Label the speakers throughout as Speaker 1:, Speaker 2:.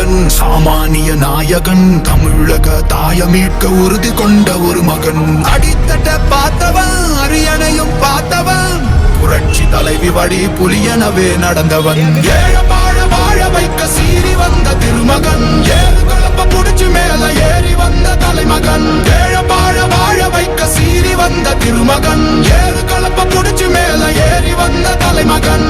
Speaker 1: மகன், சாமானிய நாயகன், தமிழக தாய மீட்க உறுதி கொண்ட ஒரு மகன். அடித்தட்ட பார்த்தவன், அரியணையும் பார்த்தவன், புரட்சி தலைவி வழி புலியனவே நடந்தவன். ஏழ வாழ வாழ வைக்க சீறி வந்த திருமகன், ஏழு கலப்ப புடிச்சு மேல ஏறி வந்த தலைமகன். ஏழ வாழ வாழ வைக்க சீறி வந்த திருமகன், ஏழு கலப்ப புடிச்சு மேல ஏறி வந்த தலைமகன்.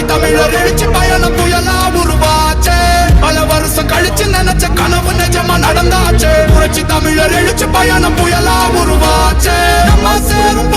Speaker 1: தமிழர் எழுச்சி பயணம் புயலா உருவாச்சே, பல வருஷம் கழிச்சு நினைச்ச கனவு நிஜமா நடந்தாச்சே. புரட்சி தமிழர் எழுச்சி பயணம் புயலா உருவாச்சே, நம்ம சேரும்